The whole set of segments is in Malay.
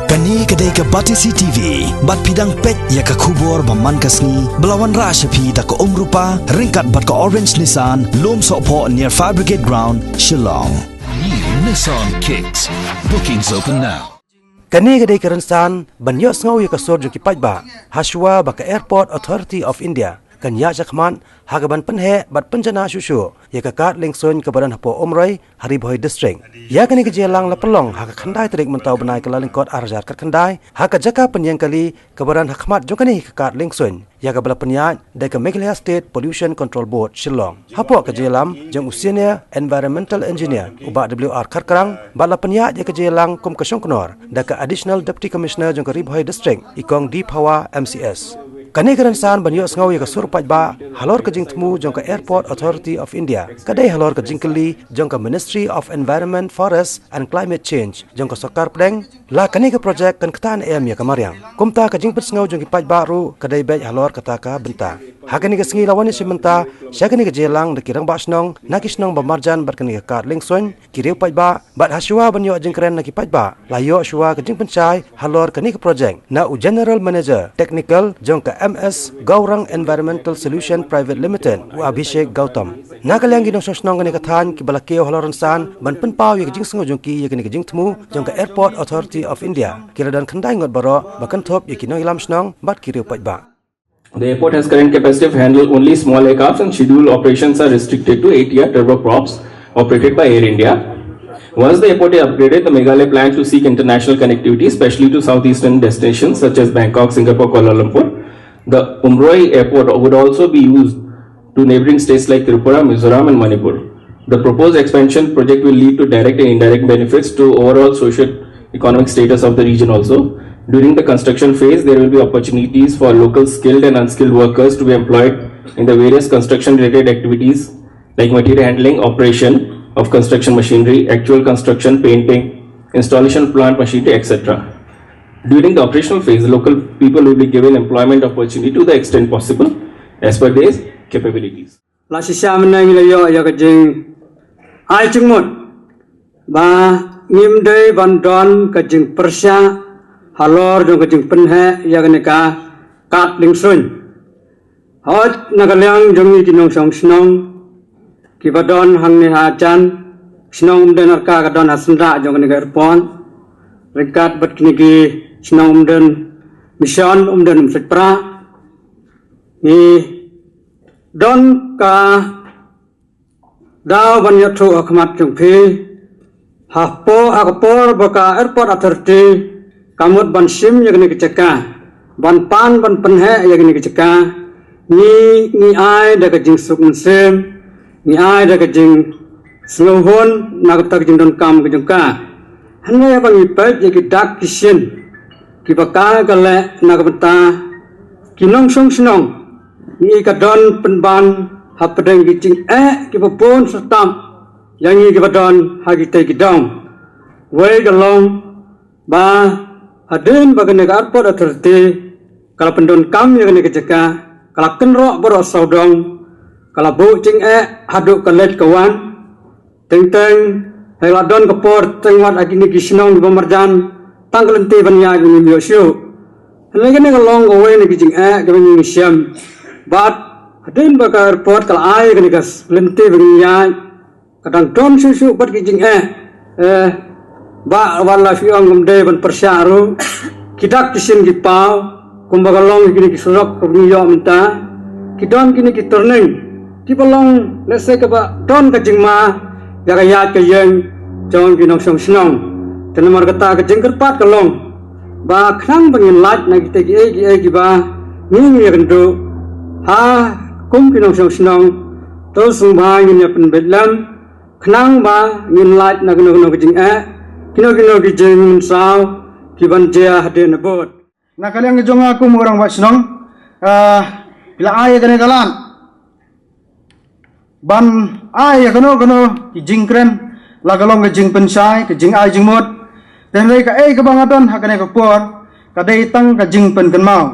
Kani kedai ke Batisi TV, bat pidang pet ya ke kubur baman kasni, belawan rasyapi tak ke rupa, ringkat bat ke Orange Nissan, lom sokpo near Fire Brigade Ground, Shillong. New Nissan Kicks. Bookings open now. Kani kedai ke Rensan, banyak sengau ya ke sor jengki pajba, haswa baka Airport Authority of India. Kan ya jakman hagaban penhe bat penjana susu ya kakat lingsun ke badan hapo omroi hari boy district ya kani ke jelang lepelong haka khandai terik mentau benai ke lalingkot arjar kat khandai haka jaka penyang kali ke badan hakmat jokani kakat lingsun ya ke bala penyat de ke Meghalaya State Pollution Control Board Shillong hapo ke jelam jeng usianya environmental engineer uba WR Karkarang bala penyat ya ke jelang kum ke Songknor de ke additional deputy commissioner jeng ke Riboy district ikong di Pawa MCS. Kani kerensan banyak sengau ya ke surpat ba halor ke jingtemu jong ke Airport Authority of India kadai halor ke jingkeli jong ke Ministry of Environment, Forest and Climate Change jong ke Sokar Pedeng la kani ke projek kan ketan em ya kemariang kumta ke jingpet sengau jong ke paj baru kadai bej halor kata ka benta hakani ke sengi lawan si menta syakani ke jelang de kirang ba snong nakisnong ba marjan bar kani ke kar lingson kiriu paj ba bat haswa banyak jing keren naki paj ba layo shwa ke jingpen chai halor kani ke projek na u General Manager Technical jong ke MS Gaurang Environmental Solution Private Limited u Abhishek Gautam nakalyang ginong sosnong kani kathan ki balakeo haloran san ban penpau ye jing sengo jongki ye kani jing temu jong ke Airport Authority of India kiradan khandai ngot baro bakan thop ye kinong ilam snong bat kiriu pajba. The airport has current capacity to handle only small aircrafts and scheduled operations are restricted to 8-year turboprops operated by Air India. Once the airport is upgraded, the Meghalaya plans to seek international connectivity, especially to southeastern destinations such as Bangkok, Singapore, Kuala Lumpur. The Umroi airport would also be used to neighboring states like Tripura, Mizoram and Manipur. The proposed expansion project will lead to direct and indirect benefits to overall socio-economic status of the region also. During the construction phase, there will be opportunities for local skilled and unskilled workers to be employed in the various construction-related activities like material handling, operation of construction machinery, actual construction, painting, installation plant machinery, etc. During the operational phase, local people will be given employment opportunity to the extent possible as per their capabilities. La sisa menang layo ya kajing ai cengmut ba ngimdei bandon kajing persya halor jong kajing penhe ya kaneka kat lingsun hot nagalyang jong itinong song snong kibadon hang ni hajan snong denar ka kadon hasendra jong kaneka airport rekat bat kinigi snong den mission den setpra ni don ka daw banyak tu akmat jengpi hapo akapor baka airport authority kamut ban sim yang ni keceka ban pan ban penhe yang ni keceka ni ai da kajing sukun sim ni ai da kajing slohon nak tak jing don kam kejengka hanya bang ipat yang dak kisin kibaka kale nak benta kinong song snong ni kadon penban hapadeng gicing kipapun sertam yang ni kibadon hagite gidong wei galong ba hadin bagan airport authority kalau pendon kam yang ni kejaka kalau kenro boros saudong kalau bu cing haduk kelet kawan teng heladon kepor tengwat agini kisnong di pemerjan tanggal ente banya ini biosyo lagi ni kalong away ni gicing kami siam bat hadin baka airport kalau ai kani kas lente banya kadang dom susu bat gicing ba wala fiang gumde ban persyaru kidak kisin gipau kumbaga long kini kisurok kubiyo minta kidon kini kiturning kipalong nese ka ba don ka jingma jaga yat ka yeng jong kinong song snong tenamar kata ka jingker pat kalong ba khnang bangin lat na kita gi ba ni gendo ha kum kinong song snong to sung ba ngin ya pen bedlam khnang ba ngin lat na gno ka jing kino kijeng sao kiban jia hade nebot na kaliang jong aku orang wasnong bila ay kane kalan ban ay kano kijing kren lagalong kijing pensai kijing ay jing mot dan rei ka ka bangaton hakane ka por ka dei tang ka jing pen kan mau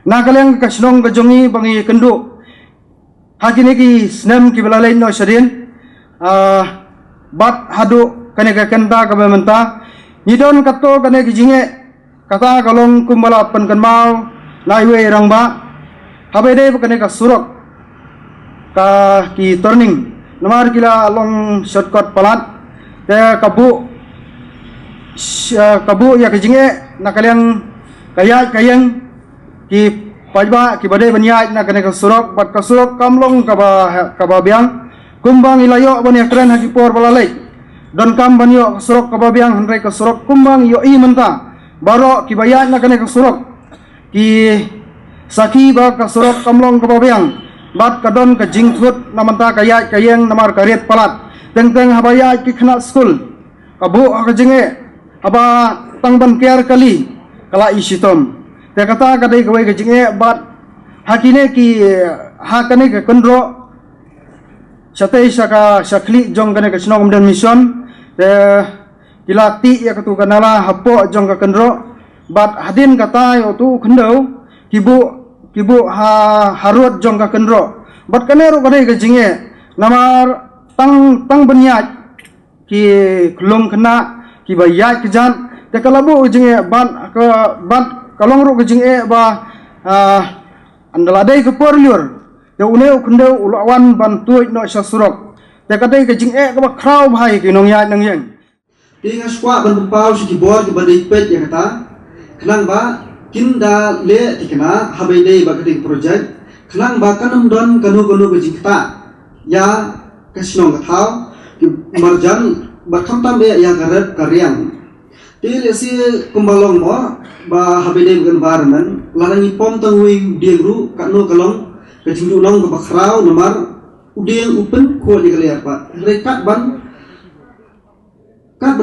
na kaliang ka snong ka jongi bangi kendu hakine ki snem ki bala lain no shadin bat hadu kane ka kenda ka bementa nidon kato kane ki jinge kata kalong kumbala penkan mau naiwe rangba habe de bakane ka surok ka ki turning namar kila long shortcut palat te kabu ya kejinge nakaliang kayang ki pajba ki badai banyai nakane ka surok bat ka surok kamlong ka ba biang kumbang ilayo bani kren haki por balalai don kam banyo surok ka ba biang handrai ka surok kumbang yo i menta baro ki bayat nakane ka surok ki saki ba ka surok kamlong ka ba biang bat kadon ka jingthut namanta kayat kayeng namar karet palat teng habaya ki khna school kabu ka jinge aba tangban care kali kala isitom te kata kadai kawai ka jinge bat hakine ki hakane ka kondro satay saka sakli jong kane ka sinong dan mission te kilati ya katu kanala hapo jong ka kondro bat hadin kata yo tu kendo kibu harut jong ka kendro bat kanero kadai ka jinge namar tang benyat ki klong kena ki bayat kejan te kalabu jinge bat kalong ru ka jinge ba andaladai ke porliur te uneu kendo ulawan bantuit no sasurok te kadai ka jinge ka ba kraw bhai ki nong yat nang yang tinga skwa ban pau si bor ki badai pet ya kata kenang ba kinda le tikna habai dei ba kadai project kenang ba kanam don kanu ke jikta ya kasnong thau ki marjan ba khamtam be ya garat karyang til si kumbalong mo ba habai dei environment lanangi pom tangui diegru kanu kalong kajingdu nong ba khrau nomar udieng upen ko di kaliar pa rekat ban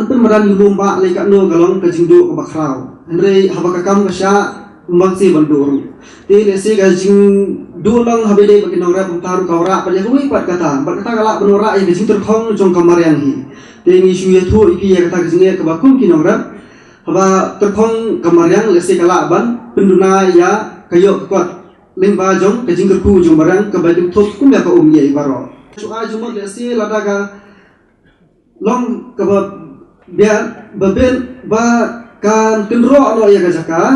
pemeran lomba lekat no kalong kajingdu ba khrau Andre habakakam kasya umbangsi banduru. Ti lesi gajing dulang habede bagi nongra pentaru kaura pada kui pat kata galak benora yang gajing terkhong jong kamarian hi. Ti ngisu ya thu iki ya kata gajing ke bakum ki nongra haba terkhong kamarian lesi galak ban penduna ya kayo kuat limba jong gajing kerku jong barang kabading thop kum ya ka ye baro. Soa jumot lesi ladaga long kaba biar babel ba kan kendro alo ya gajaka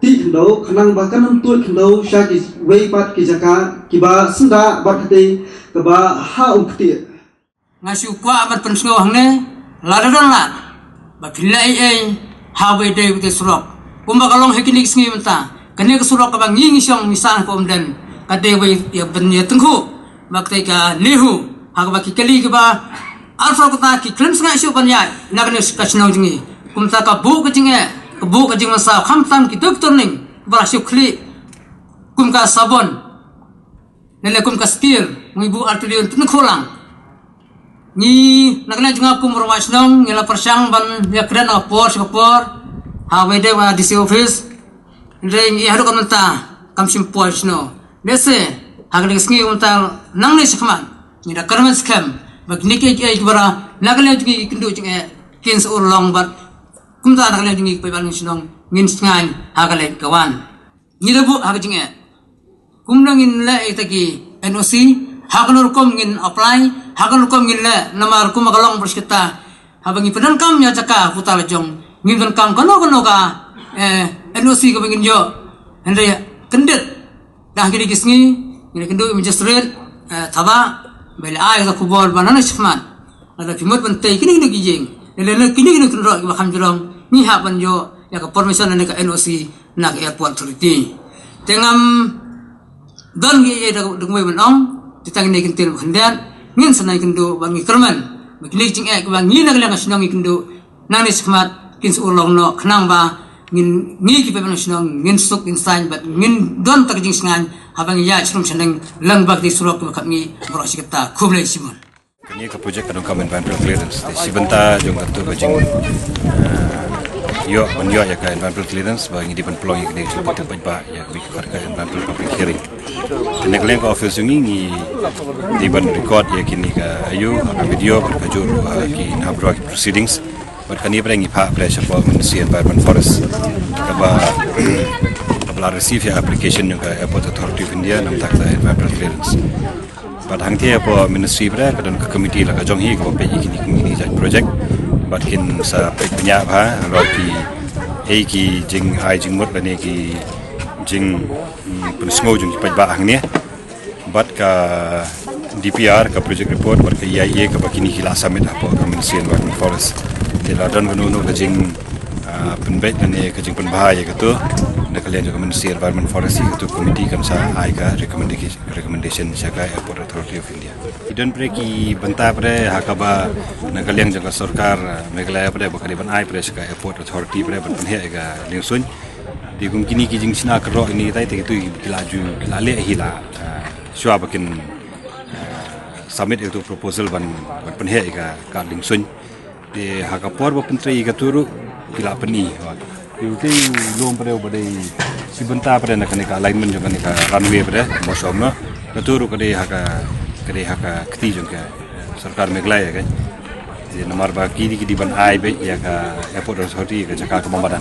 ti kendo khanang ba kanam tu kendo shaki wei pat ki jaka kiba sunda bakte kaba ha ukti ngasu kwa amat pensngo hangne ladadan la ba philai ei ha wei de te surok kumba kalong hekinik sngi menta kane ka surok ka bang ngi song misan ko omden kate wei ya ben ya tengku bakte ka lehu ha ka ba ki kali ka ba alfa ka ki klem snga shu ban ya nagane ka snau jingi kumta ka bu ka jinge masa khamtam ki doktor ning bara shukli kum ka sabon nele kum ka spear ngibu artilion tun kholang ni nagna junga kum rawas nong ngela persang ban ya kren por ha wede wa disi office re ngi haru kamta kam sim pochno dese hagle sngi umta nangne shkhman ni da karman skam bagnike ki bara nagle jungi kindu jinge kins urlong bat kumta nakale jingi paiban sinong ngin sngan hagale kawan nilabu hagajinge kumnangin la itaki NOC haganur kom ngin apply haganur kom ngin la namar kumagalong perskita habangi pedan kam ya jaka putal jong ngin kan kam kono ka NOC ko bingin yo hende kendet dah gini kisngi ngin kendu magistrate thaba bel ay sa kubol banana shman ada kimot bantai kini gijing lele kini tunro ba khamjurong ni ha banjo ya ka permission ne ka NOC na airport authority tengam don gi e da dungwe banong ditang ne kintil khandan ngin sanai kindu bangi kerman miklik jing e ka bangi na lang sinong kindu nani skmat kin ulong no khnang ba ngin ngi ki pe sinong ngin suk insan bat ngin don tak jing sngan habang ya chrum chandang lang bak di surok ka ngi bro sikta khuble simon Ini ke projek kadang kamen environmental clearance. Sebentar jom tentu bajing yo menyo ya ke environmental clearance bagi di peluang yang kita cuba tempat ya ke environmental public hearing. Dan yang ke office ini di ban record ya kini ke ayu ada video berkajur ki habro proceedings berkani berengi pak pressure for Ministry Environment Forest. Kabla receive ya application ke Airport Authority of India nam tak environmental clearance. Pada hangtia po ministry pada dan ke komiti la kajong hi ko pe ikini kini project batkin sa peknya ha roki hei ki jing ai jing mot bani ki jing pensngo jung ki pajba hang ne bat ka DPR ka project report bat ka EIA ka bakini hila summit apa Community Environment Forest de la dan gunu ka jing penbet ne ka jing penbahaya ka tu na kalian juga Community Environment Forest itu komiti kan sa ai ka recommendation saka Airport Authority of India idan preki banta pre hakaba na kalian juga sarkar Meghalaya pre bakali ban ai pre saka Airport Authority pre ban he ga lingsun di gum kini ki jing sina kro ini tai te tu kilaju kilale hila shwa bakin submit itu proposal ban penhe ga ka lingsun di hakapor ba pentri ga turu kila peni Yuki lom pada badai si benta pada nak ni ka alignment juga ni ka runway pada mosom no katuru kade haka keti juga sarkar Meghalaya kan jadi nomor bagi di ban ai be ya ka Airport Authority ka jaka kemambadan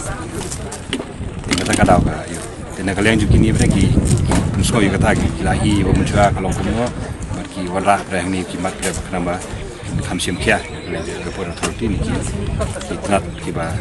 tinggal tak ada ka yo tena kalian juga ni pada ki nusko yo kata ki lahi bo menjua kalau kuno barki wala pada ni ki mat pada kenamba khamsim kya Airport Authority ni ki tinat ki ba